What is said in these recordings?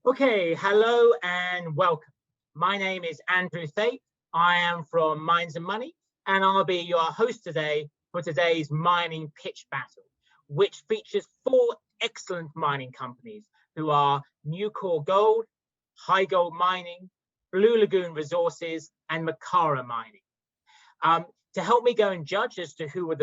Okay, hello and welcome. My name is Andrew Thape. I am from Mines and Money, and I'll be your host today for today's mining pitch battle, which features four excellent mining companies who are Newcore Gold, Highgold Mining, Blue Lagoon Resources, and Makara Mining. To help me go and judge as to who will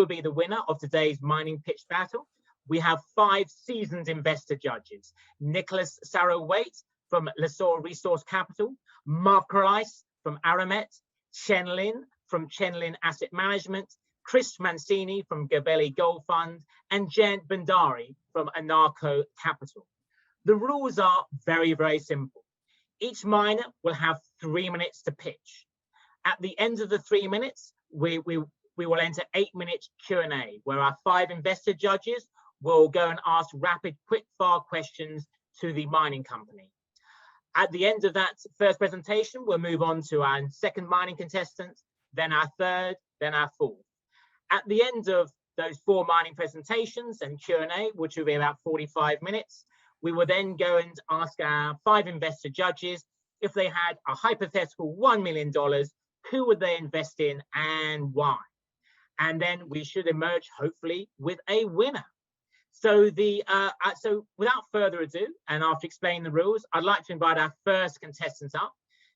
be the winner of today's mining pitch battle, we have five seasoned investor judges: Nicholas Sarro-Waite from Lascaux Resource Capital, Makara from Auramet, Chen from Chen Asset Management, Chris Mancini from Gabelli Gold Fund, and Jayant Bhandari from Anarcho Capital. The rules are very, very simple. Each miner will have 3 minutes to pitch. At the end of the 3 minutes, we will enter 8 minutes Q&A, where our five investor judges will go and ask rapid, quick-fire questions to the mining company. At the end of that first presentation, we'll move on to our second mining contestant, then our third, then our fourth. At the end of those four mining presentations and Q&A, which will be about 45 minutes, we will then go and ask our five investor judges if they had a hypothetical $1 million, who would they invest in and why? And then we should emerge, hopefully, with a winner. So without further ado, and after explaining the rules, I'd like to invite our first contestant up,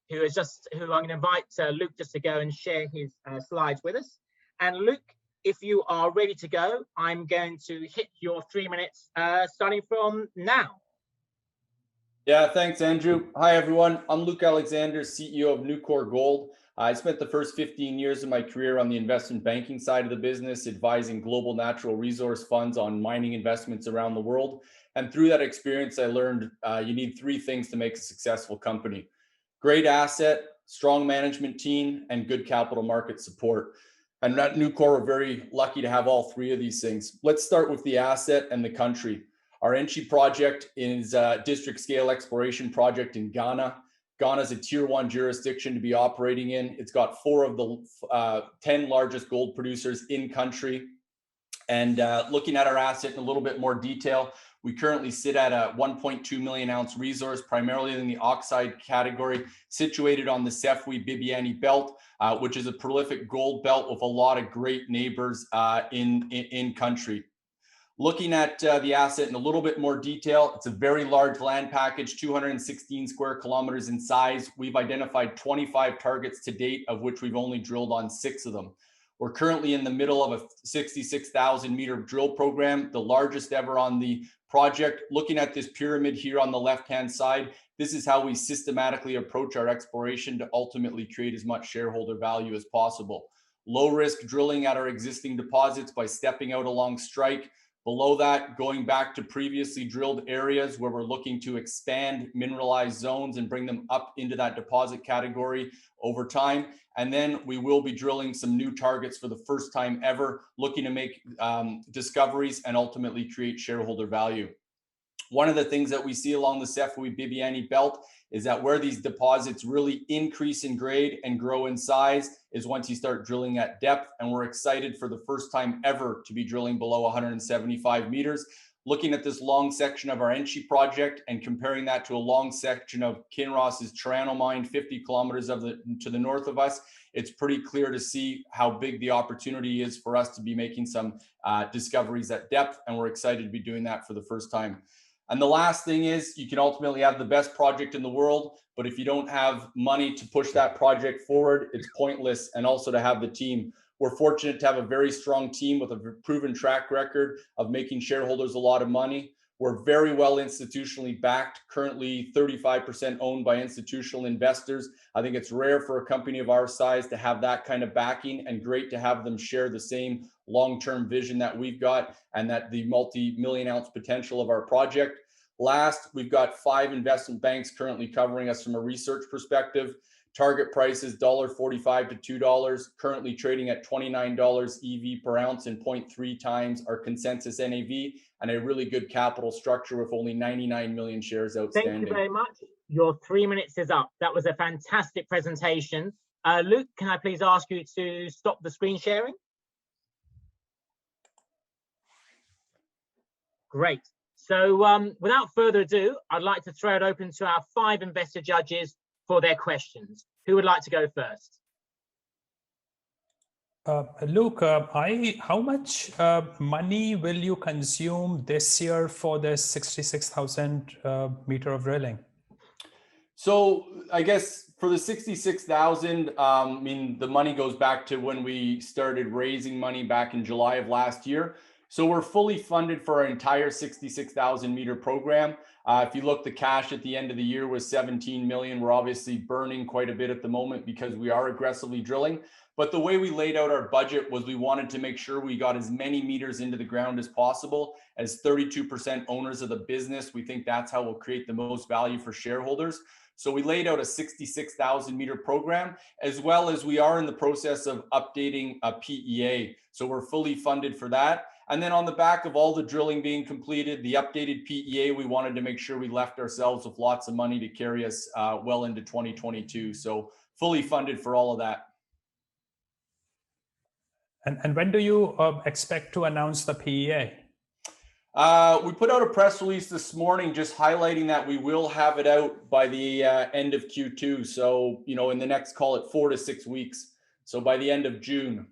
who I'm going to invite Luke just to go and share his slides with us. And Luke, if you are ready to go, I'm going to hit your 3 minutes starting from now. Yeah, thanks, Andrew. Hi, everyone. I'm Luke Alexander, CEO of Newcore Gold. I spent the first 15 years of my career on the investment banking side of the business, advising global natural resource funds on mining investments around the world. And through that experience, I learned you need three things to make a successful company: great asset, strong management team, and good capital market support. And at Newcore, we're very lucky to have all three of these things. Let's start with the asset and the country. Our Enchi project is a district scale exploration project in Ghana. Ghana is a tier 1 jurisdiction to be operating in. It's got 4 of the 10 largest gold producers in country. And looking at our asset in a little bit more detail, we currently sit at a 1.2 million ounce resource, primarily in the oxide category, situated on the TSXV-Bibiani belt, which is a prolific gold belt with a lot of great neighbors in country. Looking at the asset in a little bit more detail, it's a very large land package, 216 square kilometers in size. We've identified 25 targets to date, of which we've only drilled on 6 of them. We're currently in the middle of a 66,000 meter drill program, the largest ever on the project. Looking at this pyramid here on the left-hand side, this is how we systematically approach our exploration to ultimately create as much shareholder value as possible. Low risk drilling at our existing deposits by stepping out along strike. Below that, going back to previously drilled areas where we're looking to expand mineralized zones and bring them up into that deposit category over time. And then we will be drilling some new targets for the first time ever, looking to make discoveries and ultimately create shareholder value. One of the things that we see along the TSXV-Bibiani belt is that where these deposits really increase in grade and grow in size is once you start drilling at depth. And we're excited for the first time ever to be drilling below 175 meters. Looking at this long section of our Enchi project and comparing that to a long section of Kinross's Toronto mine, 50 kilometers to the north of us, it's pretty clear to see how big the opportunity is for us to be making some discoveries at depth. And we're excited to be doing that for the first time. And the last thing is, you can ultimately have the best project in the world, but if you don't have money to push that project forward, it's pointless. And also to have the team. We're fortunate to have a very strong team with a proven track record of making shareholders a lot of money. We're very well institutionally backed, currently 35% owned by institutional investors. I think it's rare for a company of our size to have that kind of backing, and great to have them share the same long-term vision that we've got and that the multi-million ounce potential of our project. Last, we've got 5 investment banks currently covering us from a research perspective. Target price is $1.45 to $2, currently trading at $29 EV per ounce and 0.3 times our consensus NAV, and a really good capital structure with only 99 million shares outstanding. Thank you very much. Your 3 minutes is up. That was a fantastic presentation. Luke, can I please ask you to stop the screen sharing? Great. So without further ado, I'd like to throw it open to our 5 investor judges for their questions. Who would like to go first? Luke, how much money will you consume this year for this 66,000 meter of drilling? So I guess for the 66,000, I mean, the money goes back to when we started raising money back in July of last year. So we're fully funded for our entire 66,000 meter program. If you look, the cash at the end of the year was 17 million. We're obviously burning quite a bit at the moment because we are aggressively drilling. But the way we laid out our budget was we wanted to make sure we got as many meters into the ground as possible. As 32% owners of the business, we think that's how we'll create the most value for shareholders. So we laid out a 66,000 meter program, as well as we are in the process of updating a PEA. So we're fully funded for that. And then on the back of all the drilling being completed, the updated PEA, we wanted to make sure we left ourselves with lots of money to carry us well into 2022. So fully funded for all of that. And when do you expect to announce the PEA? We put out a press release this morning just highlighting that we will have it out by the end of Q2. So, you know, in the next, call it 4 to 6 weeks. So by the end of June.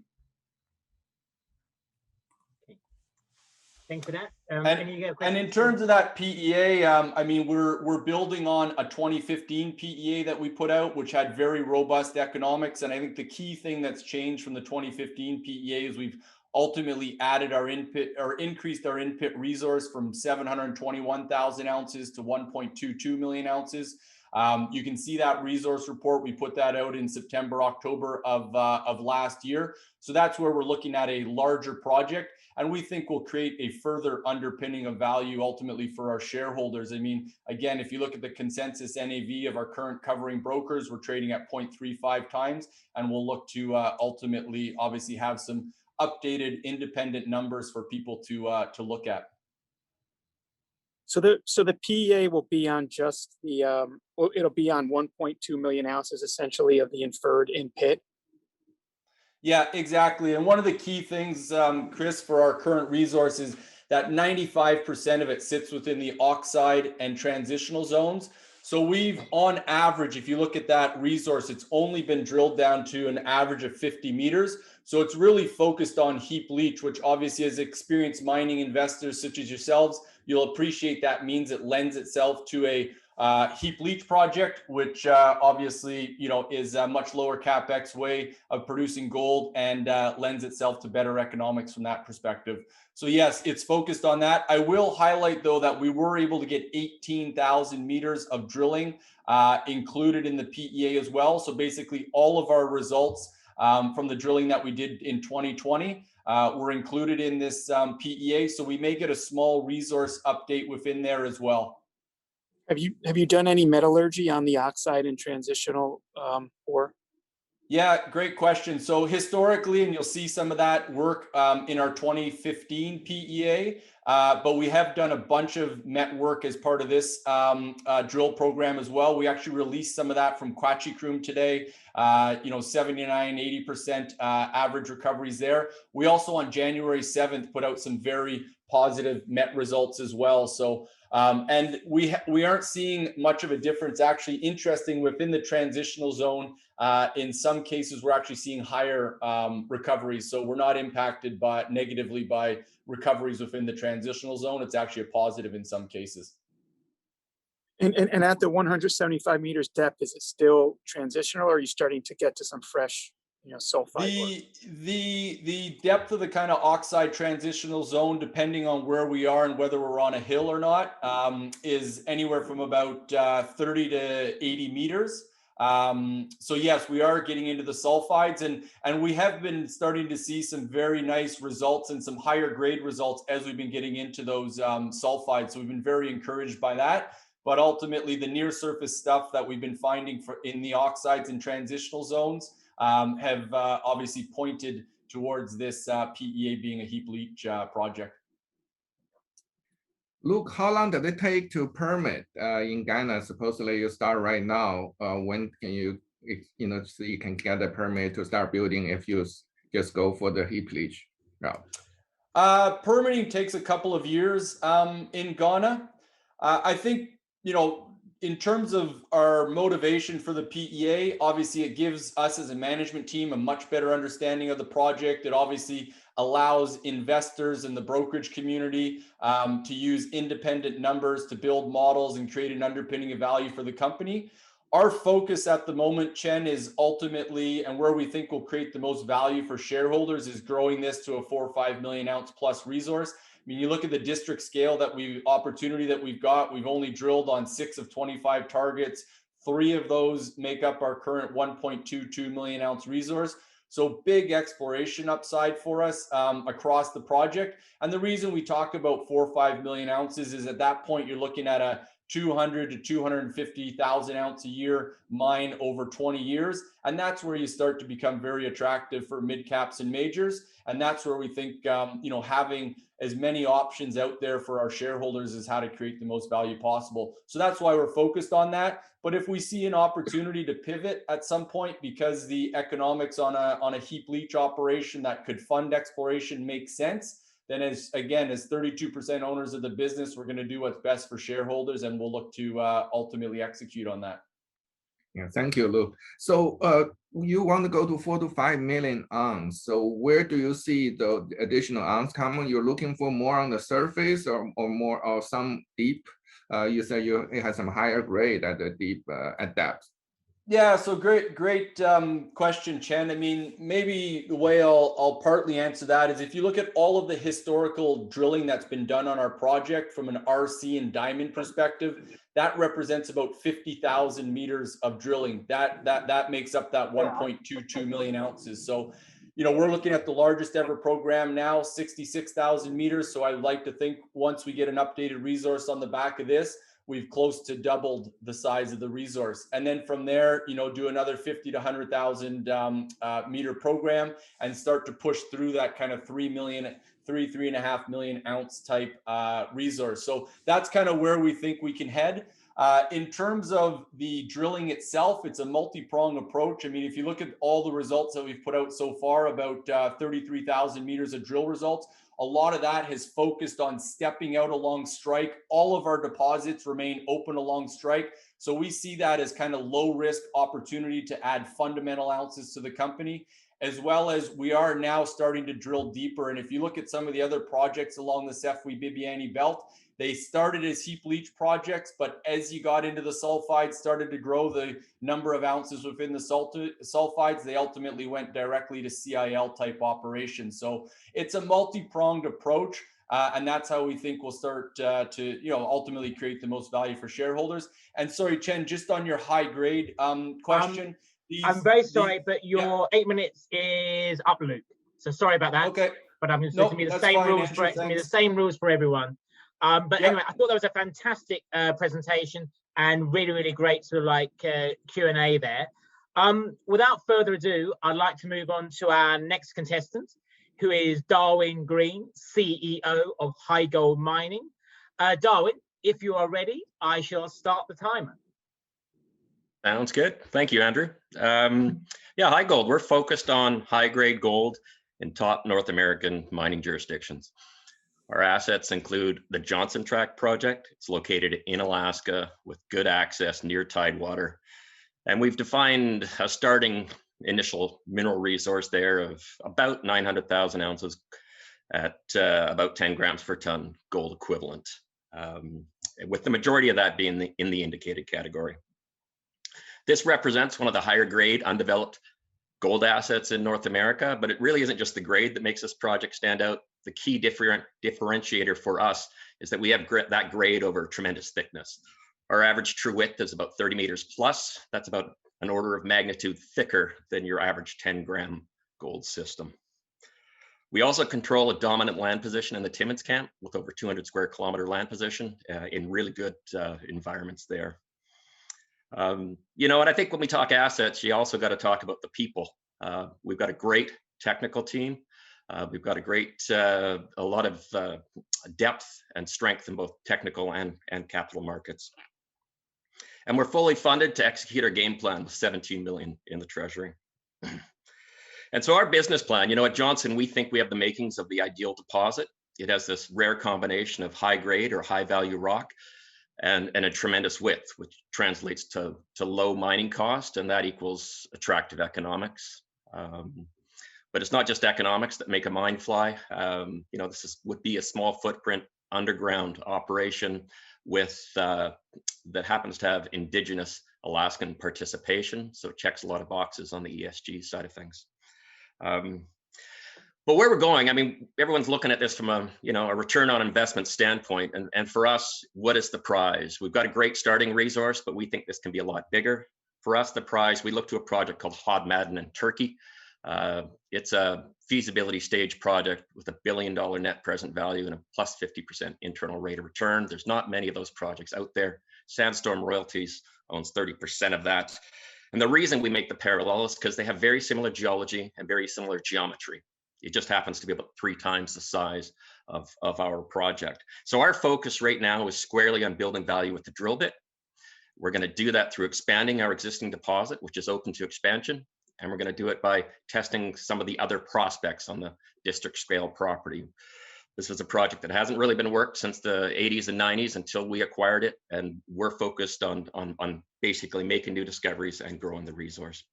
Thanks for that. And in terms of that PEA, I mean, we're building on a 2015 PEA that we put out, which had very robust economics. And I think the key thing that's changed from the 2015 PEA is we've ultimately added our input or increased our input resource from 721,000 ounces to 1.22 million ounces. You can see that resource report. We put that out in September, October of last year. So that's where we're looking at a larger project. And we think will create a further underpinning of value ultimately for our shareholders. I mean, again, if you look at the consensus NAV of our current covering brokers, we're trading at 0.35 times, and we'll look to ultimately obviously have some updated independent numbers for people to look at. So the PEA will be on just the it'll be on 1.2 million ounces essentially of the inferred in pit. Yeah, exactly. And one of the key things, Chris, for our current resource is that 95% of it sits within the oxide and transitional zones. So we've, on average, if you look at that resource, it's only been drilled down to an average of 50 meters. So it's really focused on heap leach, which obviously as experienced mining investors such as yourselves, you'll appreciate that means it lends itself to a heap leach project, which obviously, you know, is a much lower capex way of producing gold and lends itself to better economics from that perspective. So yes, it's focused on that. I will highlight though that we were able to get 18,000 meters of drilling included in the PEA as well. So basically all of our results from the drilling that we did in 2020 were included in this PEA. So we may get a small resource update within there as well. Have you done any metallurgy on the oxide and transitional ore? Yeah, great question. So historically, and you'll see some of that work in our 2015 PEA, but we have done a bunch of met work as part of this drill program as well. We actually released some of that from Quachikrum today, you know, 79, 80% average recoveries there. We also on January 7th put out some very positive met results as well. So and we aren't seeing much of a difference. Actually, interesting within the transitional zone. In some cases, we're actually seeing higher recoveries. So we're not impacted negatively by recoveries within the transitional zone. It's actually a positive in some cases. And at the 175 meters depth, is it still transitional, or are you starting to get to some fresh, you know, sulfide? The depth of the kind of oxide transitional zone, depending on where we are and whether we're on a hill or not, is anywhere from about 30 to 80 meters. So yes, we are getting into the sulfides, and we have been starting to see some very nice results and some higher grade results as we've been getting into those sulfides. So we've been very encouraged by that. But ultimately, the near surface stuff that we've been finding in the oxides and transitional zones have obviously pointed towards this PEA being a heap leach project. Luke, how long did it take to permit in Ghana? Supposedly you start right now. When can you know, so you can get a permit to start building if you just go for the heap leach route? Permitting takes a couple of years in Ghana. I think, in terms of our motivation for the PEA, obviously it gives us as a management team a much better understanding of the project. It obviously allows investors in the brokerage community to use independent numbers to build models and create an underpinning of value for the company. Our focus at the moment, Chen, is ultimately, and where we think will create the most value for shareholders, is growing this to a 4 or 5 million ounce plus resource. I mean, you look at the district scale opportunity that we've got. We've only drilled on 6 of 25 targets. 3 of those make up our current 1.22 million ounce resource. So big exploration upside for us across the project. And the reason we talk about 4 or 5 million ounces is at that point, you're looking at a 200 to 250,000 ounce a year mine over 20 years. And that's where you start to become very attractive for mid caps and majors. And that's where we think, having as many options out there for our shareholders is how to create the most value possible. So that's why we're focused on that. But if we see an opportunity to pivot at some point, because the economics on a heap leach operation that could fund exploration makes sense, then as 32% owners of the business, we're going to do what's best for shareholders, and we'll look to ultimately execute on that. Yeah, thank you, Luke. So you want to go to 4 to 5 million ounce. So where do you see the additional ounce coming? You're looking for more on the surface or more or some deep? You said it has some higher grade at the deep at depth. Yeah, so great question, Chen. I mean, maybe the way I'll partly answer that is if you look at all of the historical drilling that's been done on our project from an RC and diamond perspective, that represents about 50,000 meters of drilling. That makes up that 1.22 million ounces. So, we're looking at the largest ever program now, 66,000 meters. So I'd like to think once we get an updated resource on the back of this, we've close to doubled the size of the resource. And then from there, do another 50 to 100,000 meter program and start to push through that kind of 3.5 million ounce type resource. So that's kind of where we think we can head. In terms of the drilling itself, it's a multi-pronged approach. I mean, if you look at all the results that we've put out so far, about 33,000 meters of drill results, a lot of that has focused on stepping out along strike. All of our deposits remain open along strike. So we see that as kind of low risk opportunity to add fundamental ounces to the company, as well as we are now starting to drill deeper. And if you look at some of the other projects along the Sefwi-Bibiani belt, they started as heap leach projects, but as you got into the sulfides, started to grow the number of ounces within the sulfides, they ultimately went directly to CIL type operations. So it's a multi-pronged approach, and that's how we think we'll start to ultimately create the most value for shareholders. And sorry, Chen, just on your high grade question. I'm very sorry, but your 8 minutes is up, Luke. So sorry about that. Okay. But I'm just to me the same rules for the same rules for everyone. But anyway, I thought that was a fantastic presentation and really, really great sort of Q&A there. Without further ado, I'd like to move on to our next contestant, who is Darwin Green, CEO of Highgold Mining. Darwin, if you are ready, I shall start the timer. Sounds good. Thank you, Andrew. Highgold, we're focused on high-grade gold in top North American mining jurisdictions. Our assets include the Johnson Tract project. It's located in Alaska with good access near tidewater. And we've defined a starting initial mineral resource there of about 900,000 ounces at about 10 grams per ton gold equivalent, with the majority of that being in the indicated category. This represents one of the higher grade undeveloped gold assets in North America, but it really isn't just the grade that makes this project stand out. The key differentiator for us is that we have that grade over tremendous thickness. Our average true width is about 30 meters plus. That's about an order of magnitude thicker than your average 10-gram gold system. We also control a dominant land position in the Timmins camp with over 200 square kilometer land position in really good environments there. And I think when we talk assets, you also got to talk about the people. We've got a great technical team. We've got a lot of depth and strength in both technical and capital markets. And we're fully funded to execute our game plan with 17 million in the treasury. And so our business plan, at Johnson, we think we have the makings of the ideal deposit. It has this rare combination of high grade or high value rock and a tremendous width, which translates to low mining cost, and that equals attractive economics. But it's not just economics that make a mine fly. This would be a small footprint underground operation with that happens to have indigenous Alaskan participation, so it checks a lot of boxes on the ESG side of things. But where we're going, I mean, everyone's looking at this from a return on investment standpoint, and for us, what is the prize? We've got a great starting resource, but we think this can be a lot bigger. For us, the prize, we look to a project called Hodmadden in Turkey. It's a feasibility stage project with $1 billion net present value and a plus 50% internal rate of return. There's not many of those projects out there. Sandstorm Royalties owns 30% of that. And the reason we make the parallel is because they have very similar geology and very similar geometry. It just happens to be about 3 times the size of our project. So our focus right now is squarely on building value with the drill bit. We're going to do that through expanding our existing deposit, which is open to expansion. And we're going to do it by testing some of the other prospects on the district scale property. This is a project that hasn't really been worked since the 80s and 90s until we acquired it. And we're focused on basically making new discoveries and growing the resource.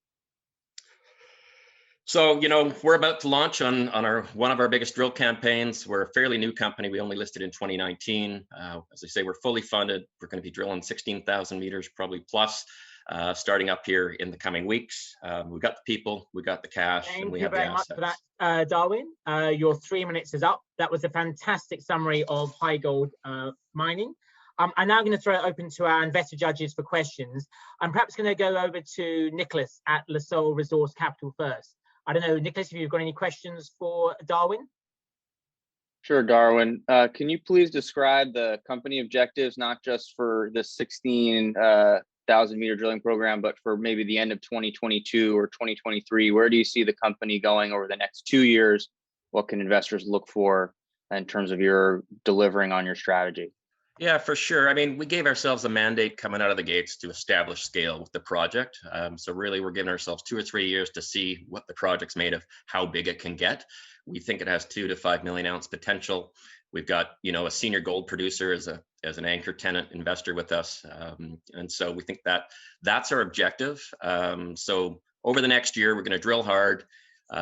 So, we're about to launch on one of our biggest drill campaigns. We're a fairly new company. We only listed in 2019. As I say, we're fully funded. We're going to be drilling 16,000 meters, probably plus, starting up here in the coming weeks. We've got the people, we got the cash, and we have the assets. Thank you very much for that, Darwin. Your 3 minutes is up. That was a fantastic summary of Highgold mining. I'm now going to throw it open to our investor judges for questions. I'm perhaps going to go over to Nicholas at Lascaux Resource Capital first. I don't know, Nicholas, if you've got any questions for Darwin? Sure, Darwin. Can you please describe the company objectives, not just for the 16,000 meter drilling program, but for maybe the end of 2022 or 2023? Where do you see the company going over the next 2 years? What can investors look for in terms of your delivering on your strategy? Yeah, for sure. I mean, we gave ourselves a mandate coming out of the gates to establish scale with the project. So really, we're giving ourselves 2 or 3 years to see what the project's made of, how big it can get. We think it has 2 to 5 million ounce potential. We've got, a senior gold producer as an anchor tenant investor with us. And so we think that that's our objective. So over the next year, we're going to drill hard,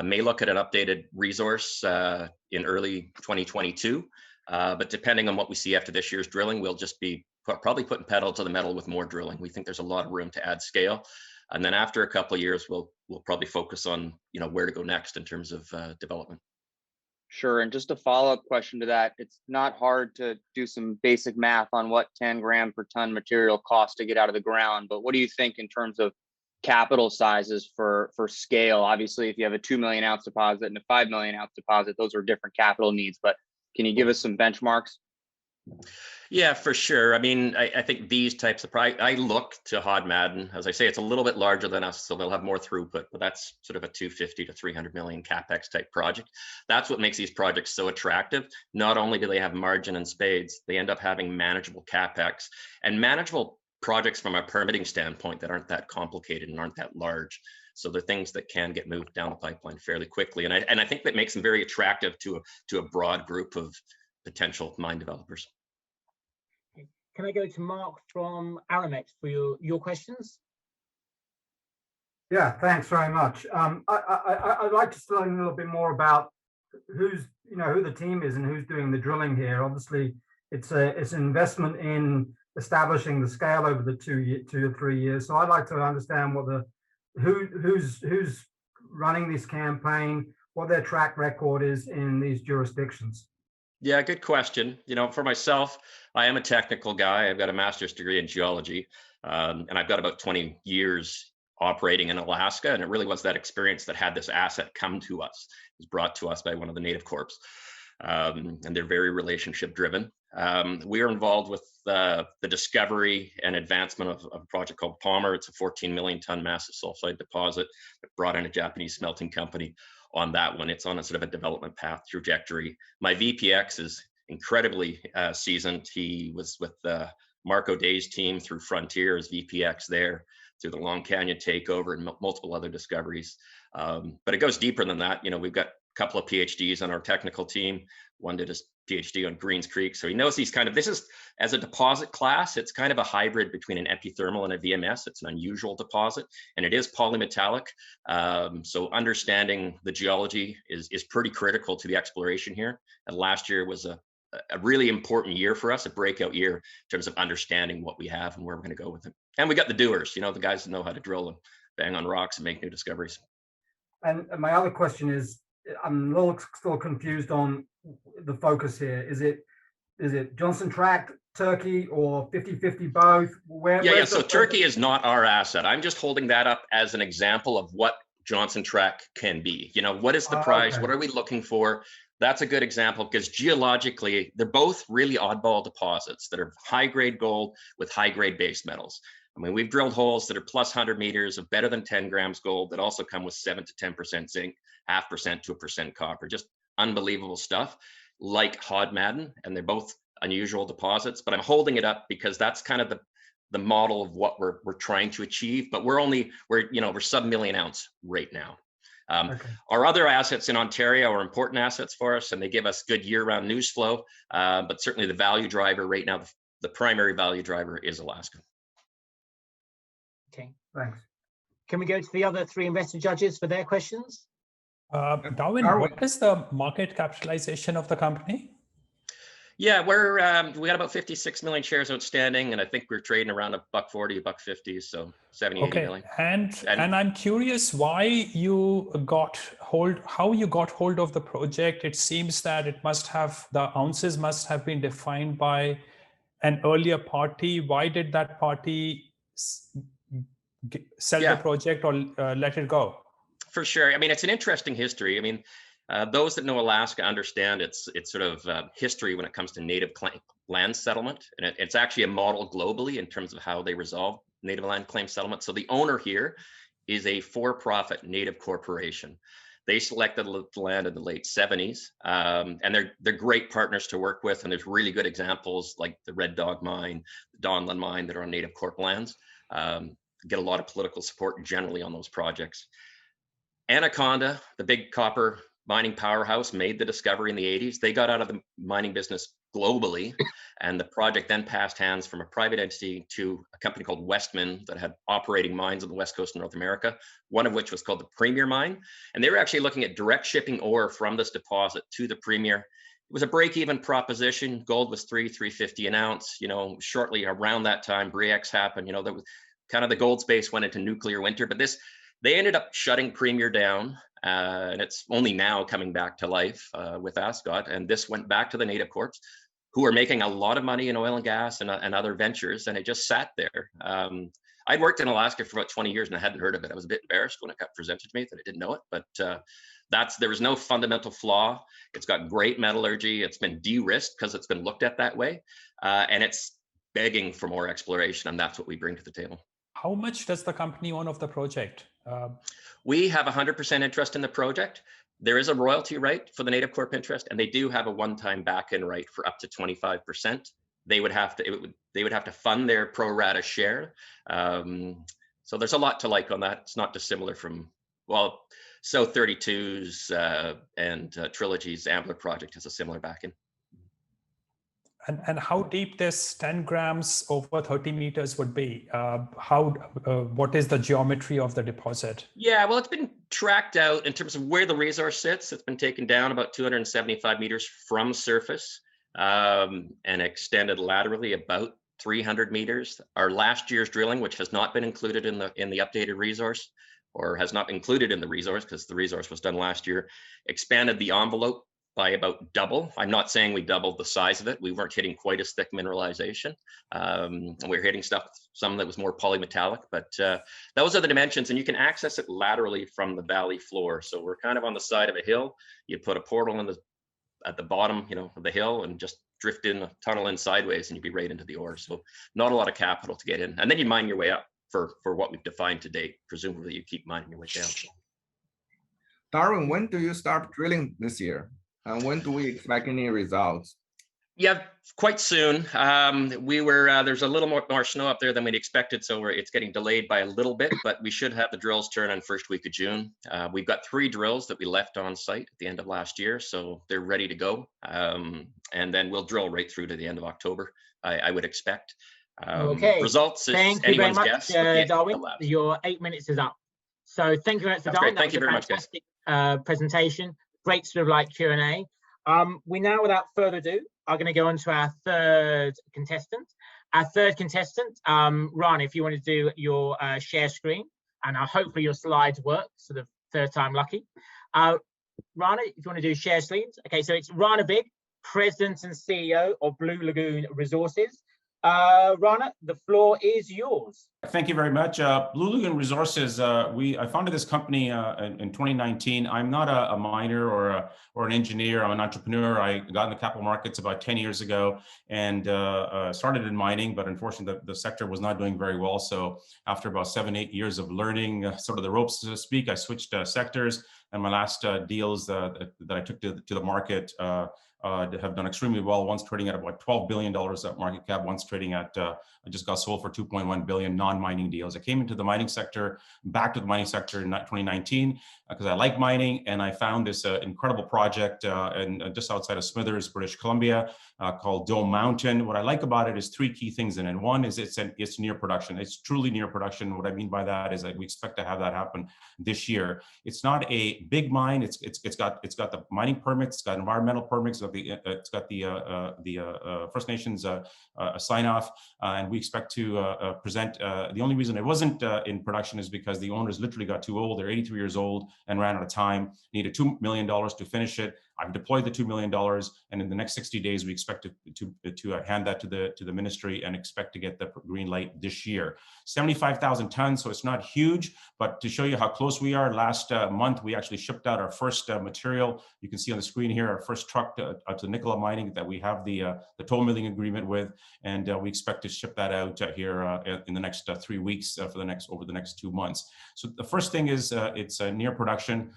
may look at an updated resource in early 2022. But depending on what we see after this year's drilling, we'll just be probably putting pedal to the metal with more drilling. We think there's a lot of room to add scale. And then after a couple of years, we'll probably focus on, where to go next in terms of development. Sure. And just a follow-up question to that, it's not hard to do some basic math on what 10 gram per ton material costs to get out of the ground. But what do you think in terms of capital sizes for scale? Obviously, if you have a 2 million ounce deposit and a 5 million ounce deposit, those are different capital needs. But can you give us some benchmarks? Yeah, for sure. I mean, I think these types of I look to Hodmadden. As I say, it's a little bit larger than us, so they'll have more throughput, but that's sort of a 250 to 300 million capex type project. That's what makes these projects so attractive. Not only do they have margin and spades, they end up having manageable capex and manageable projects from a permitting standpoint that aren't that complicated and aren't that large. So they're things that can get moved down the pipeline fairly quickly. And I think that makes them very attractive to a broad group of potential mine developers. Can I go to Mark from Auramet for your questions? Yeah, thanks very much. I'd like to learn a little bit more about who the team is and who's doing the drilling here. Obviously, it's an investment in establishing the scale over the 2 or 3 years. So I'd like to understand who's running this campaign, what their track record is in these jurisdictions. Yeah, good question. For myself, I am a technical guy. I've got a master's degree in geology, and I've got about 20 years operating in Alaska. And it really was that experience that had this asset come to us. It was brought to us by one of the native corps, and they're very relationship driven. We are involved with the discovery and advancement of a project called Palmer. It's a 14 million ton massive sulfide deposit that brought in a Japanese smelting company on that one. It's on a sort of a development path trajectory. My VPX is incredibly seasoned. He was with Marco Day's team through Frontier as VPX there. through the Long Canyon takeover and multiple other discoveries. But it goes deeper than that. We've got a couple of PhDs on our technical team. One did his PhD on Greens Creek. So he knows this is, as a deposit class, it's kind of a hybrid between an epithermal and a VMS. It's an unusual deposit, and it is polymetallic. So understanding the geology is pretty critical to the exploration here. And last year was a really important year for us, a breakout year in terms of understanding what we have and where we're going to go with it. And we got the doers, the guys that know how to drill and bang on rocks and make new discoveries. And my other question is, I'm a little still confused on the focus here. Is it Johnson Tract, Turkey, or 50-50 both? Yeah. So Turkey is not our asset. I'm just holding that up as an example of what Johnson Tract can be. What is the prize? Okay. What are we looking for? That's a good example because geologically, they're both really oddball deposits that are high-grade gold with high-grade base metals. I mean, we've drilled holes that are plus 100 meters of better than 10 grams gold that also come with 7 to 10% zinc, 0.5% to 1% copper. Just unbelievable stuff, like Hod Maden, and they're both unusual deposits. But I'm holding it up because that's kind of the model of what we're trying to achieve. But we're sub-million ounce right now. Our other assets in Ontario are important assets for us, and they give us good year-round news flow. But certainly the value driver right now, the primary value driver is Alaska. Okay, Thanks. Can we go to the other three investor judges for their questions? Darwin, what is the market capitalization of the company? Yeah, we got about 56 million shares outstanding, and I think we're trading around $1.40, $1.50, so 70, 80 million. And I'm curious why how you got hold of the project. It seems that the ounces must have been defined by an earlier party. Why did that party sell the project or let it go? For sure. I mean, it's an interesting history. I mean, those that know Alaska understand its sort of history when it comes to native land settlement. And it's actually a model globally in terms of how they resolve native land claim settlement. So the owner here is a for-profit native corporation. They selected the land in the late 70s, and they're great partners to work with. And there's really good examples like the Red Dog Mine, the Donlin Mine that are on native corp lands. Get a lot of political support generally on those projects. Anaconda, the big copper mining powerhouse, made the discovery in the 80s. They got out of the mining business globally, and the project then passed hands from a private entity to a company called Westman that had operating mines on the west coast of North America, one of which was called the Premier Mine. And they were actually looking at direct shipping ore from this deposit to the Premier. It was a break-even proposition. Gold was $3.50 an ounce. Shortly around that time, Bre-X happened. There was kind of the gold space went into nuclear winter, but they ended up shutting Premier down, and it's only now coming back to life with Ascot. And this went back to the native corps, who are making a lot of money in oil and gas and other ventures, and it just sat there. I'd worked in Alaska for about 20 years and I hadn't heard of it. I was a bit embarrassed when it got presented to me that I didn't know it, but there was no fundamental flaw. It's got great metallurgy. It's been de-risked because it's been looked at that way, and it's begging for more exploration, and that's what we bring to the table. How much does the company own of the project? We have 100% interest in the project. There is a royalty right for the native corp interest, and they do have a one-time back-end right for up to 25%. They would have to fund their pro rata share. So there's a lot to like on that. It's not dissimilar from, South 32's and Trilogy's Ambler project has a similar back-end. And how deep this 10 grams over 30 meters would be? What is the geometry of the deposit? Yeah, well, it's been tracked out in terms of where the resource sits. It's been taken down about 275 meters from surface and extended laterally about 300 meters. Our last year's drilling, which has not been included in the updated resource, or has not included in the resource because the resource was done last year, expanded the envelope by about double. I'm not saying we doubled the size of it. We weren't hitting quite as thick mineralization. And we were hitting some that was more polymetallic, but those are the dimensions, and you can access it laterally from the valley floor. So we're kind of on the side of a hill. You put a portal at the bottom, of the hill, and just drift in a tunnel in sideways, and you'd be right into the ore. So not a lot of capital to get in. And then you mine your way up for what we've defined to date. Presumably you keep mining your way down. Darwin, when do you start drilling this year? And when do we expect any results? Yeah, quite soon. There's a little more snow up there than we'd expected, so it's getting delayed by a little bit, but we should have the drills turn on first week of June. We've got 3 drills that we left on site at the end of last year, so they're ready to go. And then we'll drill right through to the end of October, I would expect. Okay. Results, thank you very much, Darwin. Your 8 minutes is up. So thank you very much for Darwin. Thank you very much, guys. Presentation. Great sort of like Q&A. We now, without further ado, are going to go on to our third contestant. Our third contestant, Rana, if you want to do your share screen, and hopefully your slides work, sort of third time lucky. Rana, if you want to do share screens. Okay, so it's Rana Big, President and CEO of Blue Lagoon Resources. Rana, the floor is yours. Thank you very much. Blue Lagoon Resources, I founded this company in 2019. I'm not a miner or an engineer. I'm an entrepreneur. I got in the capital markets about 10 years ago and started in mining, but unfortunately the sector was not doing very well. So after about 7-8 years of learning sort of the ropes, so to speak, I switched sectors, and my last deals that I took to the market have done extremely well. One's trading at about $12 billion at market cap. One's trading at, I just got sold for $2.1 billion, non-mining deals. I came into the mining sector, back to the mining sector in 2019 because I like mining, and I found this incredible project just outside of Smithers, British Columbia, called Dome Mountain. What I like about it is 3 key things in it. One is it's near production. It's truly near production. What I mean by that is that we expect to have that happen this year. It's not a big mine. It's got the mining permits, it's got environmental permits, it's got the First Nations sign off, and we expect to present. The only reason it wasn't in production is because the owners literally got too old. They're 83 years old and ran out of time. Needed $2 million to finish it. I've deployed the $2 million, and in the next 60 days, we expect to hand that to the ministry and expect to get the green light this year. 75,000 tons, so it's not huge, but to show you how close we are, last month we actually shipped out our first material. You can see on the screen here our first truck to Nicola Mining that we have the toll milling agreement with, and we expect to ship that out here in the next 3 weeks over the next 2 months. So the first thing is it's near production,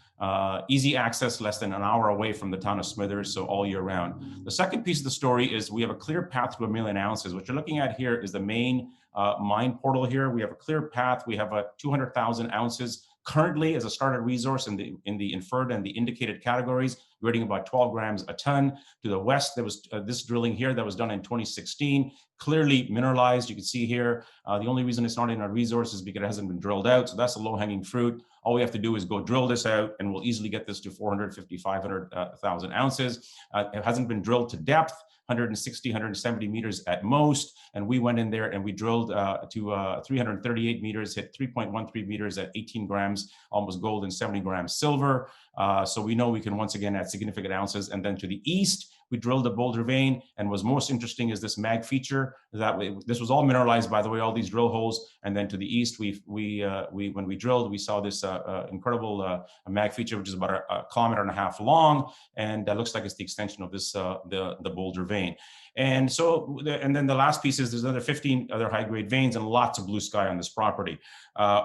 easy access, less than an hour away from the town of Smithers, so all year round. The second piece of the story is we have a clear path to 1 million ounces. What you're looking at here is the main mine portal here. We have a clear path. We have 200,000 ounces currently as a started resource in the inferred and the indicated categories, grading about 12 grams a ton. To the west, there was this drilling here that was done in 2016, clearly mineralized. You can see here, the only reason it's not in our resources is because it hasn't been drilled out. So that's a low-hanging fruit. All we have to do is go drill this out, and we'll easily get this to 450, 500,000 ounces. It hasn't been drilled to depth, 160, 170 meters at most. And we went in there and we drilled to 338 meters, hit 3.13 meters at 18 grams, almost gold and 70 grams silver. So we know we can once again add significant ounces. And then to the east, we drilled the Boulder vein, and what's most interesting is this mag feature. This was all mineralized, by the way, all these drill holes. And then to the east, when we drilled, we saw this incredible mag feature, which is about a kilometer and a half long, and that looks like it's the extension of this the Boulder vein. And so, and then the last piece is there's another 15 other high-grade veins and lots of blue sky on this property.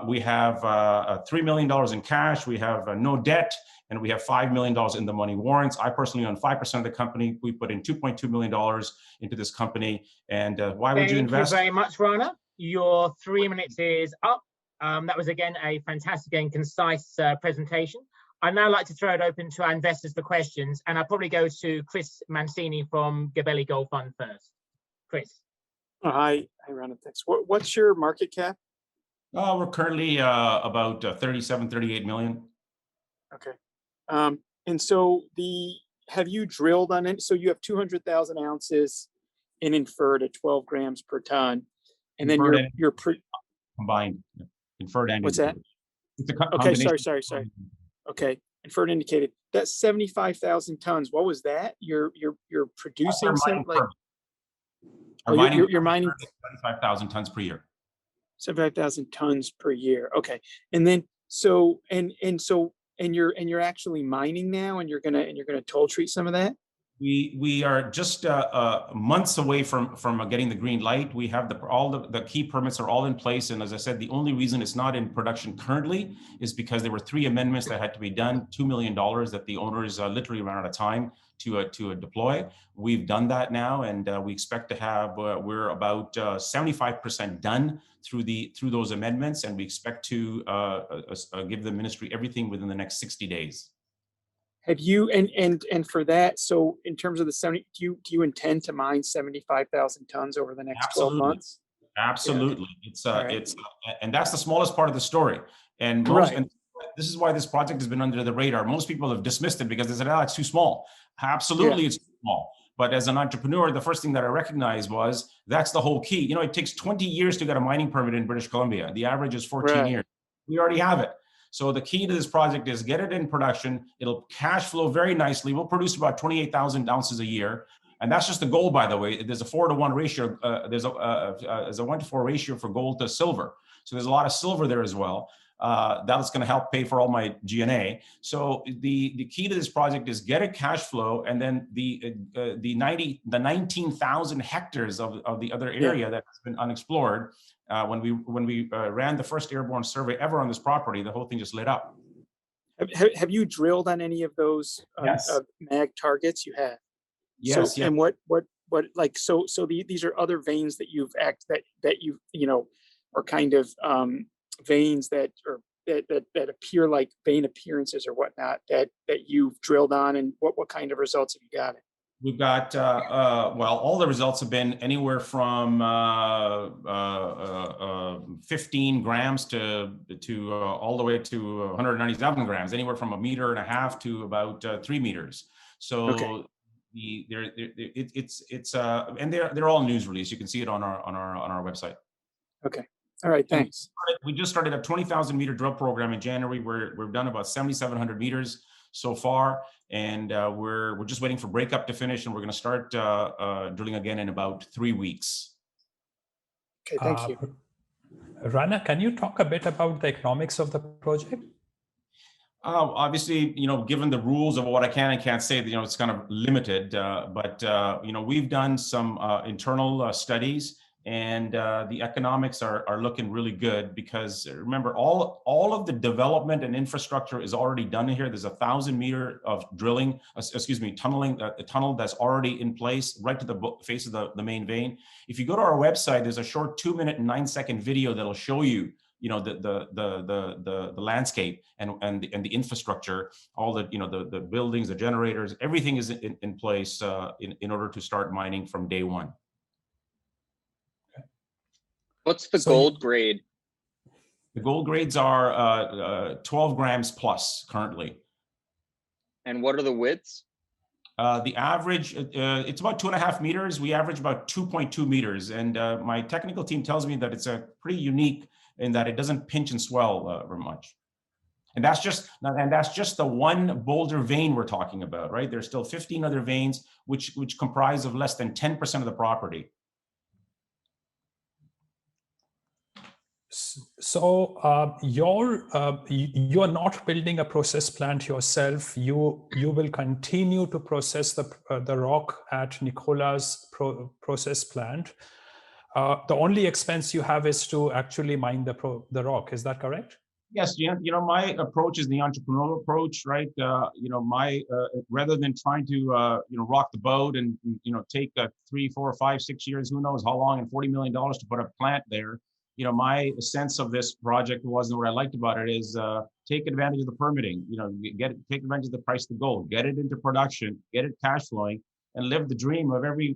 We have $3 million in cash. We have no debt. And we have $5 million in the money warrants. I personally own 5% of the company. We put in $2.2 million into this company. And why would you invest? Thank you very much, Rana. Your 3 minutes is up. That was, again, a fantastic and concise presentation. I'd now like to throw it open to our investors for questions. And I'll probably go to Chris Mancini from Gabelli Gold Fund first. Chris. Oh, hi, Rana. Thanks. What's your market cap? We're currently about 37, 38 million. Okay. And so have you drilled on it? So you have 200,000 ounces in inferred at 12 grams per ton. And then you're combined inferred and what's that? Okay, sorry. Okay, inferred indicated. That's 75,000 tons. What was that? You're producing something like you're mining 75,000 tons per year. 75,000 tons per year. Okay, and then and you're actually mining now, and you're gonna toll treat some of that. We are just months away from getting the green light. We have all the key permits are all in place, and as I said, the only reason it's not in production currently is because there were 3 amendments that had to be done, $2 million that the owners literally ran out of time to deploy. We've done that now, and we expect to have, we're about 75% done through those amendments, and we expect to give the ministry everything within the next 60 days. Have you, and for that, so in terms of the 70, do you intend to mine 75,000 tons over the next 12 months? Absolutely. Yeah. And that's the smallest part of the story. And this is why this project has been under the radar. Most people have dismissed it because they said, oh, it's too small. Absolutely, it's too small. But as an entrepreneur, the first thing that I recognized was that's the whole key. You know, it takes 20 years to get a mining permit in British Columbia. The average is 14 years. We already have it. So the key to this project is get it in production. It'll cash flow very nicely. We'll produce about 28,000 ounces a year. And that's just the gold, by the way. There's a 4-to-1 ratio. There's a 1-to-4 ratio for gold to silver. So there's a lot of silver there as well. That's going to help pay for all my G&A. So the key to this project is get a cash flow, and then the 19,000 hectares of the other area that has been unexplored. When we ran the first airborne survey ever on this property, the whole thing just lit up. Have you drilled on any of those mag targets? You have. Yes. So, and what like so these are other veins that you've that you are kind of veins that appear like vein appearances or whatnot that you've drilled on, and what kind of results have you got? We've got well, all the results have been anywhere from 15 grams to all the way to 197 grams, anywhere from 1.5 meters to about 3 meters. So it's and they're all news release. You can see it on our website. Okay. All right. Thanks. We just started a 20,000 meter drill program in January. We've done about 7,700 meters so far, and we're just waiting for breakup to finish, and we're going to start drilling again in about 3 weeks. Okay. Thank you. Rana, can you talk a bit about the economics of the project? Obviously, given the rules of what I can and can't say, it's kind of limited. But we've done some internal studies, and the economics are looking really good, because remember, all of the development and infrastructure is already done here. There's 1,000 meter of drilling, tunneling, a tunnel that's already in place right to the face of the main vein. If you go to our website, there's a short 2-minute and 9-second video that'll show you the landscape and the infrastructure, all the buildings, the generators, everything is in place in order to start mining from day one. What's the gold grade? The gold grades are 12 grams plus currently. And what are the widths? The average, it's about 2.5 meters. We average about 2.2 meters. And my technical team tells me that it's a pretty unique in that it doesn't pinch and swell very much. And that's just the one boulder vein we're talking about, right? There's still 15 other veins which comprise of less than 10% of the property. So you're not building a process plant yourself. You will continue to process the rock at Nicola's process plant. The only expense you have is to actually mine the rock. Is that correct? Yes, Jayant. My approach is the entrepreneurial approach, right? Rather than trying to rock the boat and take 3, 4, 5, 6 years, who knows how long, and $40 million to put a plant there. My sense of this project was, and what I liked about it is take advantage of the permitting, take advantage of the price of the gold, get it into production, get it cash flowing, and live the dream of every,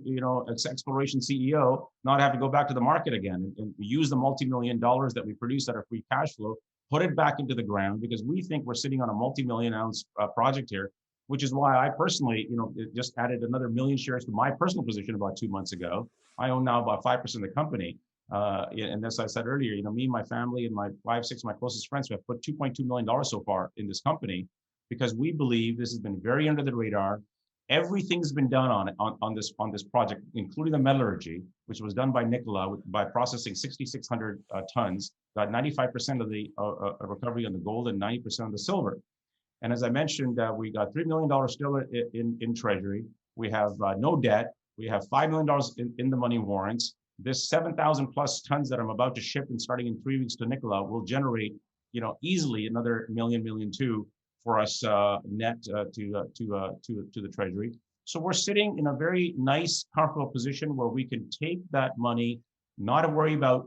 exploration CEO, not have to go back to the market again, and use the multi-million dollars that we produce that are free cash flow, put it back into the ground, because we think we're sitting on a multi-million ounce project here, which is why I personally, just added another 1 million shares to my personal position about 2 months ago. I own now about 5% of the company. And as I said earlier, me, my family, and my 5, 6 of my closest friends have put $2.2 million so far in this company, because we believe this has been very under the radar. Everything's been done on this project, including the metallurgy, which was done by Nicola by processing 6,600 tons, got 95% of the recovery on the gold and 90% on the silver. And as I mentioned, we got $3 million still in treasury. We have no debt. We have $5 million in the money warrants. This 7,000 plus tons that I'm about to ship and starting in 3 weeks to Nicola will generate, easily another $1 million, $1.2 million for us net to the treasury. So we're sitting in a very nice, comfortable position where we can take that money, not to worry about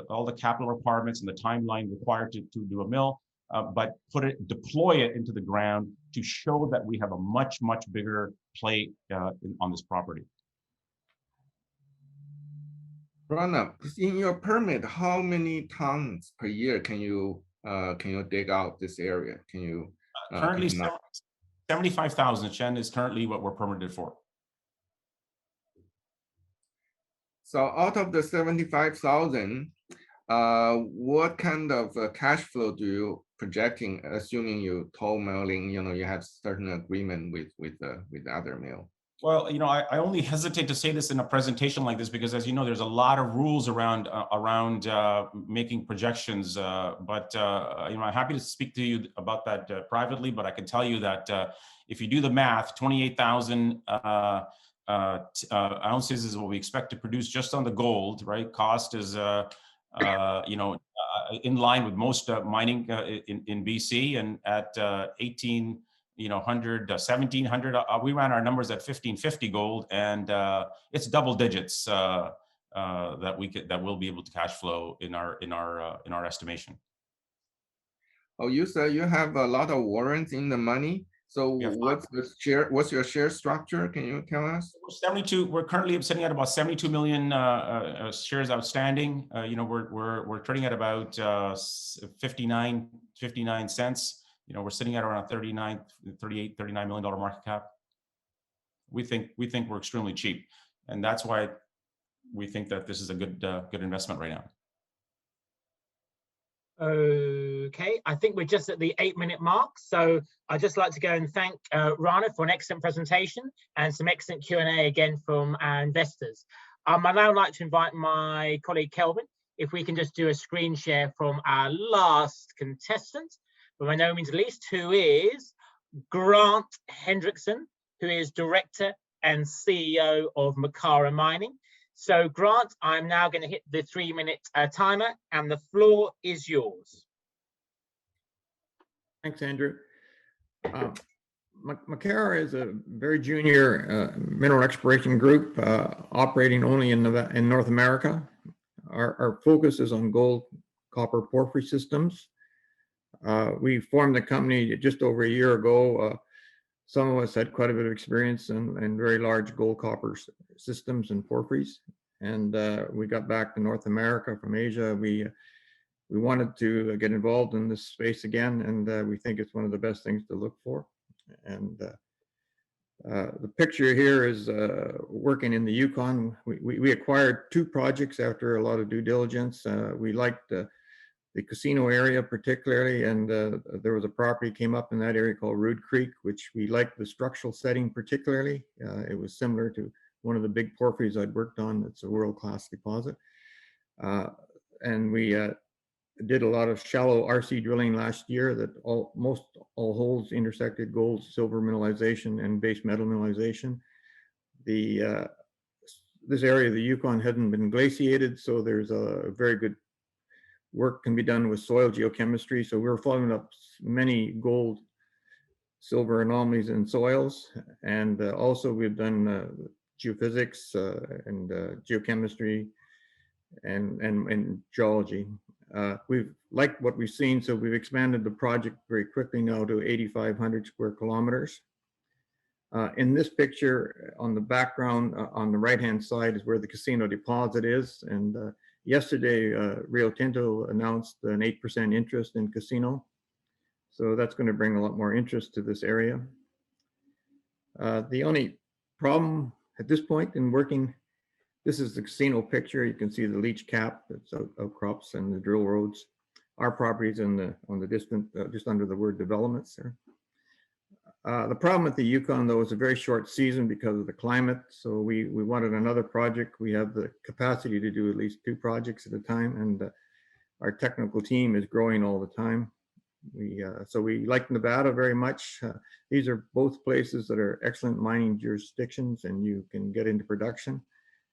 all the capital requirements and the timeline required to do a mill, but deploy it into the ground to show that we have a much bigger play on this property. Rana, in your permit, how many tons per year can you dig out this area? Can you currently 75,000, Chen, is currently what we're permitted for. So out of the 75,000, what kind of cash flow do you projecting, assuming you toll milling, you have certain agreement with the other mill? Well, I only hesitate to say this in a presentation like this because, as you know, there's a lot of rules around making projections. But I'm happy to speak to you about that privately. But I can tell you that if you do the math, 28,000 ounces is what we expect to produce just on the gold. Right, cost is in line with most mining in BC, and at 1700, we ran our numbers at 1550 gold, and it's double digits that we'll be able to cash flow in our estimation. Oh, you said you have a lot of warrants in the money. So what's your share structure? Can you tell us? 72. We're currently sitting at about 72 million shares outstanding. We're trading at about 59 cents. We're sitting at around $39 million market cap. We think we're extremely cheap, and that's why we think that this is a good investment right now. Okay, I think we're just at the 8-minute mark, so I'd just like to go and thank Rana for an excellent presentation and some excellent Q&A again from our investors. I'd now like to invite my colleague Kelvin, if we can just do a screen share from our last contestant, but by no means least, who is Grant Hendrickson, who is Director and CEO of Makara Mining. So Grant, I'm now going to hit the 3-minute timer, and the floor is yours. Thanks, Andrew. Makara is a very junior mineral exploration group operating only in North America. Our focus is on gold, copper porphyry systems. We formed the company just over a year ago. Some of us had quite a bit of experience in very large gold copper systems and porphyries. And we got back to North America from Asia. We wanted to get involved in this space again, and we think it's one of the best things to look for. And the picture here is working in the Yukon. We acquired 2 projects after a lot of due diligence. We liked the casino area particularly, and there was a property came up in that area called Rude Creek, which we liked the structural setting particularly. It was similar to one of the big porphyries I'd worked on. It's a world-class deposit. And we did a lot of shallow RC drilling last year that most all holes intersected gold, silver mineralization, and base metal mineralization. This area of the Yukon hadn't been glaciated, so there's a very good work can be done with soil geochemistry. So we were following up many gold, silver anomalies in soils, and also we've done geophysics and geochemistry and geology. We've liked what we've seen, so we've expanded the project very quickly now to 8,500 square kilometers. In this picture, on the background, on the right-hand side is where the casino deposit is. And yesterday, Rio Tinto announced an 8% interest in casino. So that's going to bring a lot more interest to this area. The only problem at this point in working, this is the casino picture. You can see the leach cap, it's outcrops and the drill roads. Our property's on the distant, just under the word developments there. The problem with the Yukon, though, is a very short season because of the climate. So we wanted another project. We have the capacity to do at least 2 projects at a time, and our technical team is growing all the time. So we like Nevada very much. These are both places that are excellent mining jurisdictions, and you can get into production.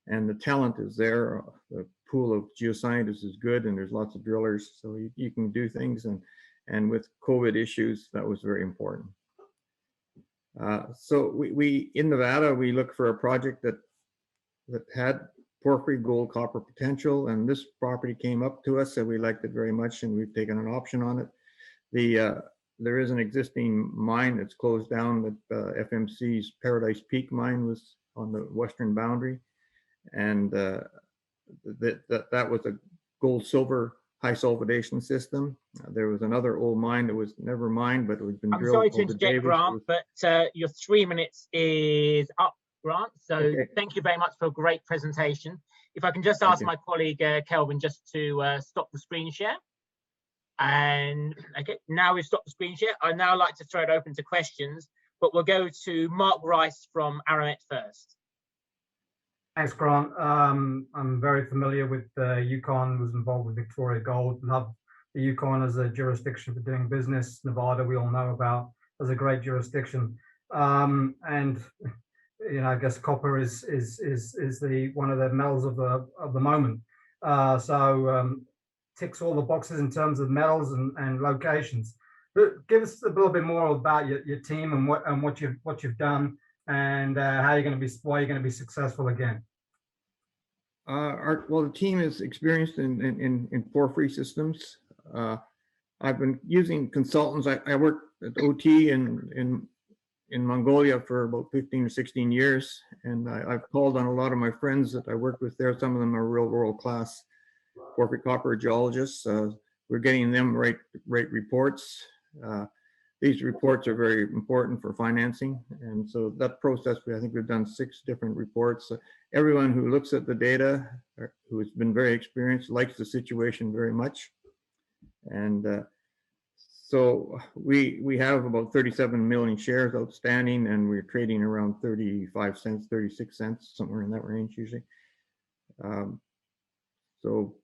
And the talent is there. The pool of geoscientists is good, and there's lots of drillers, so you can do things. And with COVID issues, that was very important. So we in Nevada, we look for a project that had porphyry gold copper potential, and this property came up to us, and we liked it very much, and we've taken an option on it. There is an existing mine that's closed down that FMC's Paradise Peak mine was on the western boundary, and that was a gold silver high sulfidation system. There was another old mine that was never mined, but it was been drilled. I'm sorry to interject, Grant, but your 3 minutes is up, Grant. So okay. Thank you very much for a great presentation. If I can just ask my colleague Kelvin just to stop the screen share. And okay, now we've stopped the screen share. I'd now like to throw it open to questions, but we'll go to Mark Rice from Auramet first. Thanks, Grant. I'm very familiar with Yukon, was involved with Victoria Gold, love the Yukon as a jurisdiction for doing business. Nevada, we all know about as a great jurisdiction. And you know, I guess copper is the one of the metals of the moment. Ticks all the boxes in terms of metals and locations. But give us a little bit more about your team and what you've done, and how you're going to be, why you're going to be successful again. Well, the team is experienced in porphyry systems. I've been using consultants. I worked at OT in Mongolia for about 15 or 16 years, and I've called on a lot of my friends that I worked with there. Some of them are real world-class porphyry copper geologists. We're getting them right reports. These reports are very important for financing, and so that process, I think we've done 6 different reports. Everyone who looks at the data, who has been very experienced, likes the situation very much. And so we have about 37 million shares outstanding, and we're trading around 35 cents, 36 cents, somewhere in that range usually. So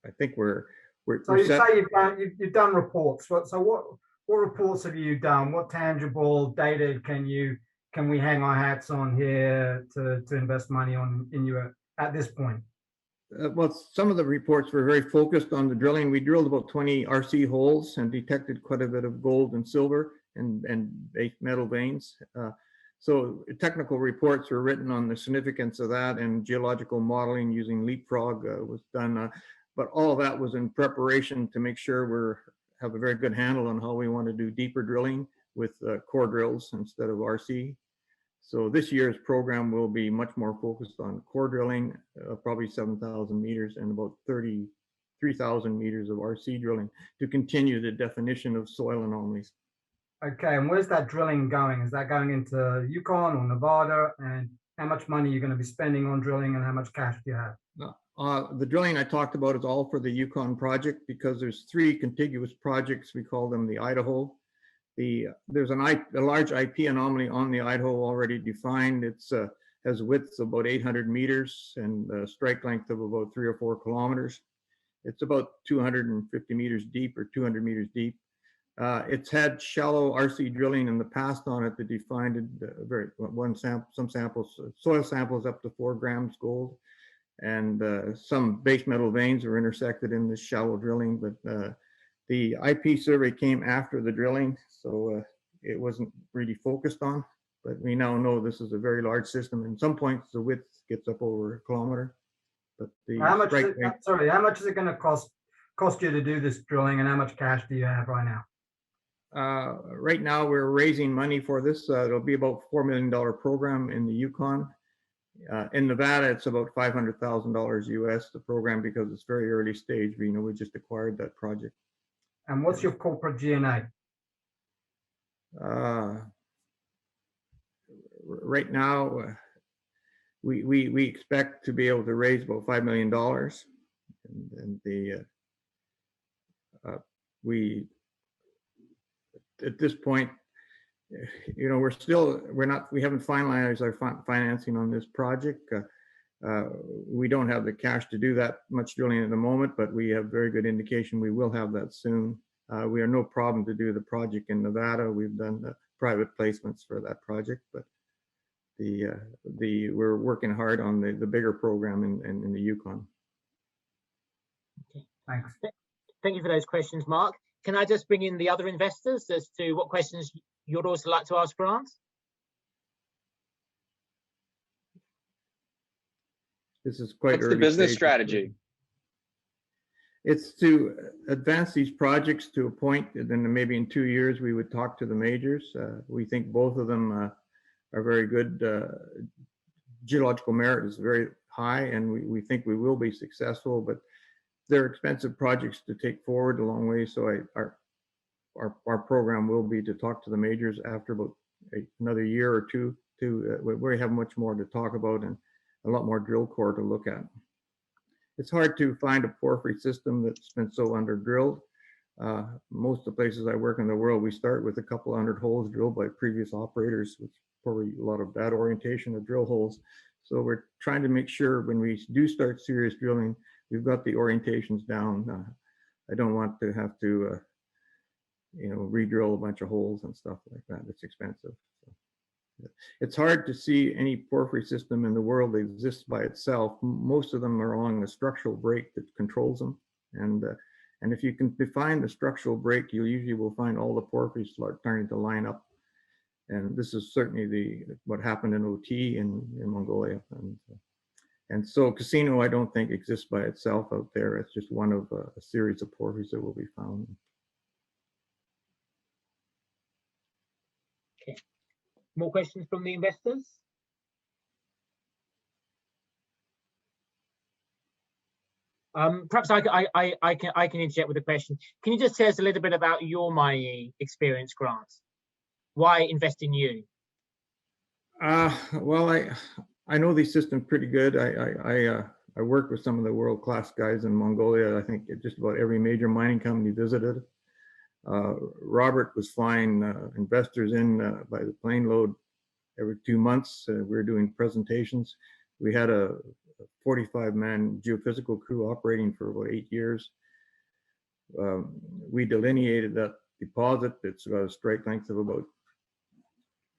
I think we're so you say you've done reports. So what reports have you done? What tangible data can we hang our hats on here to invest money in you at this point? Well, some of the reports were very focused on the drilling. We drilled about 20 RC holes and detected quite a bit of gold and silver and base metal veins. So technical reports were written on the significance of that, and geological modeling using Leapfrog was done. But all of that was in preparation to make sure we have a very good handle on how we want to do deeper drilling with core drills instead of RC. So this year's program will be much more focused on core drilling, probably 7,000 meters and about 33,000 meters of RC drilling to continue the definition of soil anomalies. Okay, and where's that drilling going? Is that going into Yukon or Nevada? And how much money are you going to be spending on drilling, and how much cash do you have? The drilling I talked about is all for the Yukon project, because there's 3 contiguous projects. We call them the Idaho. There's a large IP anomaly on the Idaho already defined. It's has widths of about 800 meters and a strike length of about 3 or 4 kilometers. It's about 250 meters deep or 200 meters deep. It's had shallow RC drilling in the past on it that defined some samples, soil samples up to 4 grams gold, and some base metal veins were intersected in this shallow drilling. But the IP survey came after the drilling, so it wasn't really focused on. But we now know this is a very large system. In some points, the width gets up over a kilometer. But how much is it going to cost you to do this drilling, and how much cash do you have right now? Right now, we're raising money for this. It'll be about $4 million program in the Yukon. In Nevada, it's about $500,000 US, the program, because it's very early stage. We just acquired that project. And what's your corporate G&A? Right now, we expect to be able to raise about $5 million, and we at this point, we haven't finalized our financing on this project. We don't have the cash to do that much drilling at the moment, but we have very good indication we will have that soon. We are no problem to do the project in Nevada. We've done the private placements for that project, but we're working hard on the bigger program in the Yukon. Okay, thanks. Thank you for those questions, Mark. can I just bring in the other investors as to what questions you'd also like to ask Grant? This is quite What's early the business stage. strategy? It's to advance these projects to a point, and then maybe in 2 years we would talk to the majors. We think both of them are very good. Geological merit is very high, and we think we will be successful, but they're expensive projects to take forward a long way. So our program will be to talk to the majors after about another year or two to where we have much more to talk about and a lot more drill core to look at. It's hard to find a porphyry system that's been so under drilled. Most of the places I work in the world, we start with a couple hundred holes drilled by previous operators, with probably a lot of bad orientation of drill holes. So we're trying to make sure when we do start serious drilling, we've got the orientations down. I don't want to have to, re-drill a bunch of holes and stuff like that. It's expensive. So it's hard to see any porphyry system in the world that exists by itself. Most of them are along the structural break that controls them. And if you can define the structural break, you usually will find all the porphyries starting to line up. And this is certainly what happened in OT in Mongolia. And so Casino, I don't think exists by itself out there. It's just one of a series of porphyries that will be found. Okay. More questions from the investors? Perhaps I can interject with a question. Can you just tell us a little bit about your mining experience, Grant? Why invest in you? Well, I know these systems pretty good. I worked with some of the world-class guys in Mongolia. I think just about every major mining company visited. Robert was flying investors in by the plane load every 2 months. We were doing presentations. We had a 45-man geophysical crew operating for about 8 years. We delineated that deposit. It's got a strike length of about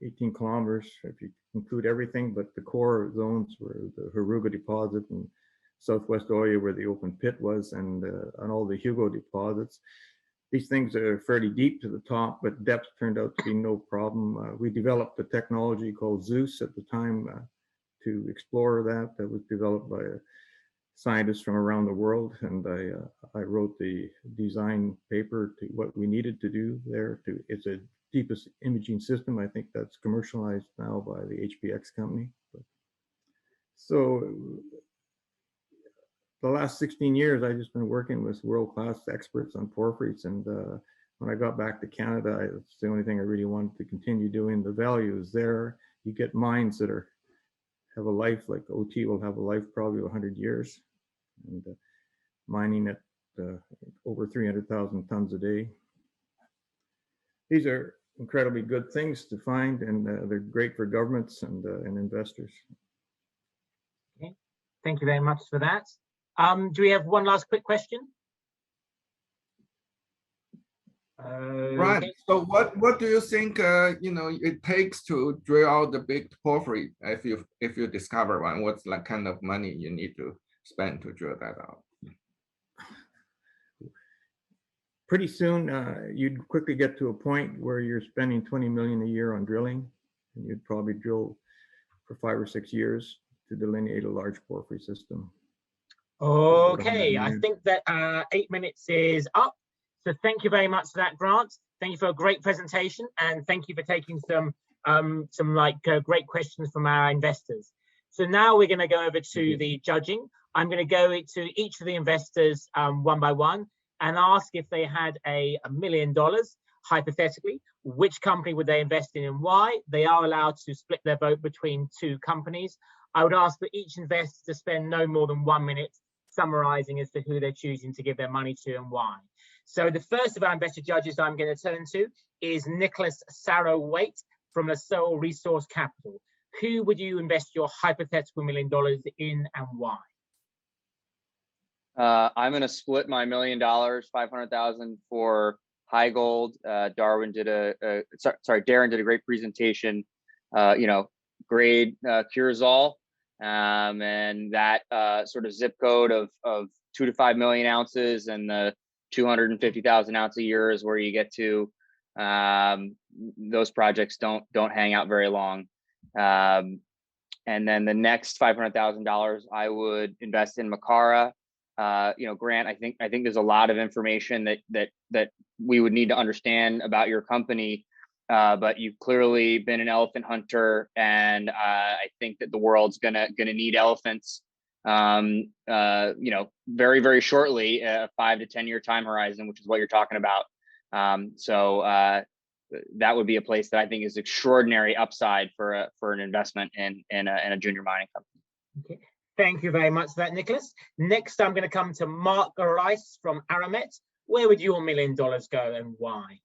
18 kilometers, if you include everything, but the core zones were the Heruga deposit and Southwest Oya, where the open pit was, and all the Hugo deposits. These things are fairly deep to the top, but depth turned out to be no problem. We developed a technology called Zeus at the time to explore that. That was developed by scientists from around the world, and I wrote the design paper to what we needed to do there. It's a deepest imaging system. I think that's commercialized now by the HPX company. So the last 16 years, I've just been working with world-class experts on porphyries. And when I got back to Canada, it's the only thing I really wanted to continue doing. The value is there. You get mines that have a life, like OT will have a life probably 100 years. And mining at over 300,000 tons a day. These are incredibly good things to find, and they're great for governments and investors. Okay, thank you very much for that. Do we have one last quick question? Right. So what do you think it takes to drill out the big porphyry if you discover one? What's the kind of money you need to spend to drill that out? Pretty soon, you'd quickly get to a point where you're spending 20 million a year on drilling, and you'd probably drill for 5 or 6 years to delineate a large porphyry system. Okay, I think that 8 minutes is up. So thank you very much for that, Grant. Thank you for a great presentation, and thank you for taking some great questions from our investors. So now we're going to go over to the judging. I'm going to go to each of the investors one by one and ask if they had $1 million, hypothetically, which company would they invest in and why. They are allowed to split their vote between 2 companies. I would ask for each investor to spend no more than 1 minute summarizing as to who they're choosing to give their money to and why. So the first of our investor judges I'm going to turn to is Nicholas Sarro-Waite from Lascaux Resource Capital. Who would you invest your hypothetical $1 million in and why? I'm going to split my $1 million, 500,000 for Highgold. Darwin did Darren did a great presentation. Grade cures all, and that sort of zip code of 2 to 5 million ounces, and the 250,000 ounce a year is where you get to. Those projects don't hang out very long. And then the next $500,000, I would invest in Makara. Grant, I think there's a lot of information that we would need to understand about your company, but you've clearly been an elephant hunter, and I think that the world's gonna need elephants. Very, very shortly, a 5 to 10 year time horizon, which is what you're talking about. That would be a place that I think is extraordinary upside for an investment in a junior mining company. Okay. Thank you very much for that, Nicholas. Next, I'm going to come to Mark Rice from Auramet. Where would your $1 million go and why?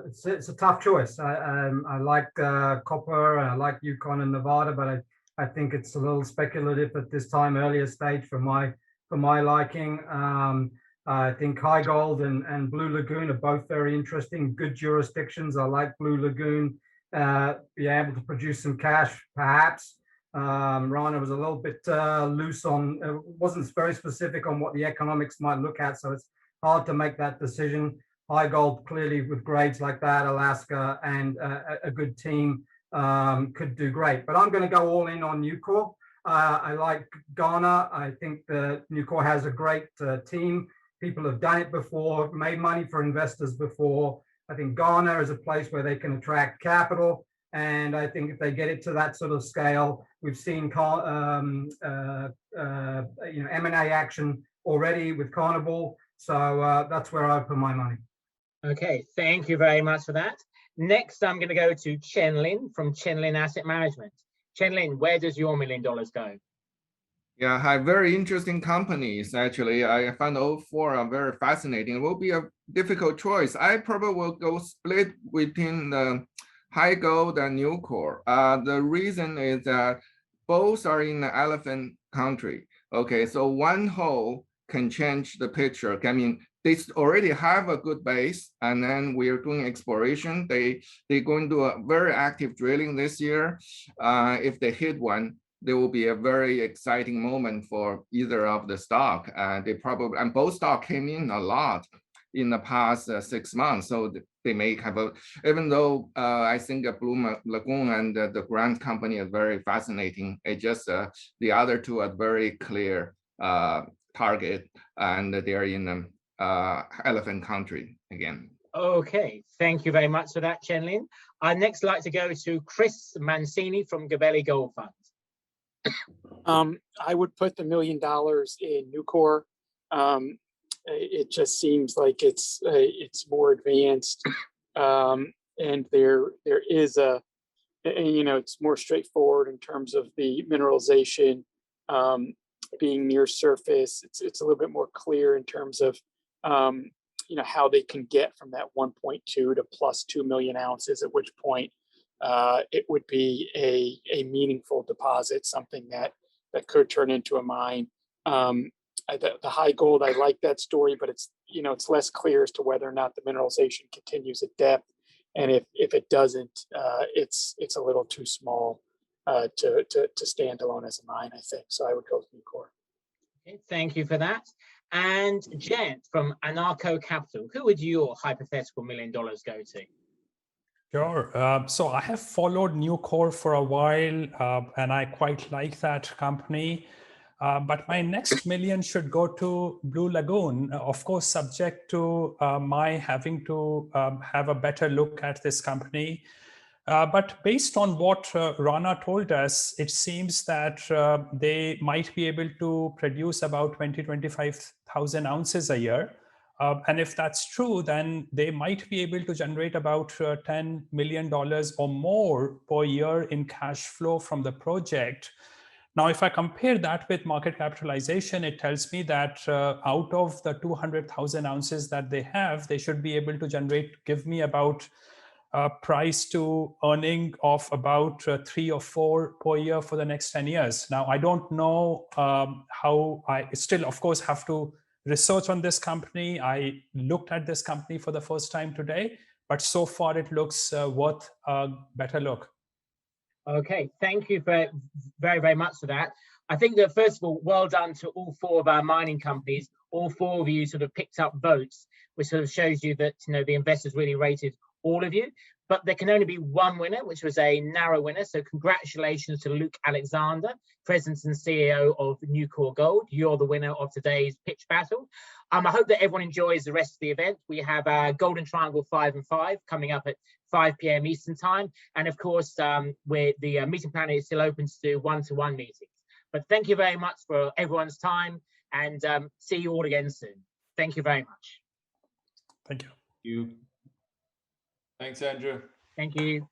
It's a tough choice. I like copper, I like Yukon and Nevada, but I think it's a little speculative at this time, earlier stage for my liking. I think Highgold and Blue Lagoon are both very interesting, good jurisdictions. I like Blue Lagoon, be able to produce some cash, perhaps. Rana was a little bit loose on, wasn't very specific on what the economics might look at, so it's hard to make that decision. Highgold, clearly with grades like that, Alaska, and a good team could do great. But I'm going to go all in on Newcore. I like Ghana. I think the Newcore has a great team. People have done it before, made money for investors before. I think Ghana is a place where they can attract capital. And I think if they get it to that sort of scale, we've seen M&A action already with Carnival. So that's where I put my money. Okay, thank you very much for that. Next, I'm going to go to Chen Lin from Chen Lin Asset Management. Chen Lin, where does your $1 million go? Yeah, hi, very interesting companies. Actually, I find all four are very fascinating. It will be a difficult choice. I probably will go split between the Highgold and Newcore. The reason is that both are in the elephant country. Okay, so one hole can change the picture. I mean, they already have a good base, and then we are doing exploration. They're going to do a very active drilling this year. If they hit one, there will be a very exciting moment for either of the stock. And both stock came in a lot in the past 6 months. So they may have even though I think Blue Lagoon and the Grant company is very fascinating. It just, the other two are very clear target, and they're in the elephant country again. Okay, thank you very much for that, Chen Lin. I'd next like to go to Chris Mancini from Gabelli Gold Fund. I would put the $1 million in Newcore. It just seems like it's more advanced, and there is it's more straightforward in terms of the mineralization being near surface. It's a little bit more clear in terms of how they can get from that 1.2 to plus 2 million ounces, at which point it would be a meaningful deposit, something that could turn into a mine. The Highgold, I like that story, but it's less clear as to whether or not the mineralization continues at depth, and if it doesn't, it's a little too small to stand alone as a mine, I think. So I would go with Newcore. Okay, thank you for that. And Jayant from Anarcho Capital, who would your hypothetical $1 million go to? Sure. So I have followed Newcore for a while, and I quite like that company. But my next $1 million should go to Blue Lagoon, of course, subject to my having to have a better look at this company. But based on what Rana told us, it seems that they might be able to produce about 25,000 ounces a year. And if that's true, then they might be able to generate about $10 million or more per year in cash flow from the project. Now, if I compare that with market capitalization, it tells me that out of the 200,000 ounces that they have, they should be able to give me about price to earning of about 3 or 4 per year for the next 10 years. Now, I don't know how. I still, of course, have to research on this company. I looked at this company for the first time today, but so far it looks worth a better look. Okay, thank you very, very much for that. I think that first of all, well done to all four of our mining companies. All four of you sort of picked up votes, which sort of shows you that, you know, the investors really rated all of you. But there can only be one winner, which was a narrow winner. So congratulations to Luke Alexander, President and CEO of Newcore Gold. You're the winner of today's pitch battle. I hope that everyone enjoys the rest of the event. We have Golden Triangle 5 and 5 coming up at 5 p.m. Eastern time. And of course, the meeting planner is still open to do one-to-one meetings. But thank you very much for everyone's time, and see you all again soon. Thank you very much. Thank you. Thanks, Andrew. Thank you.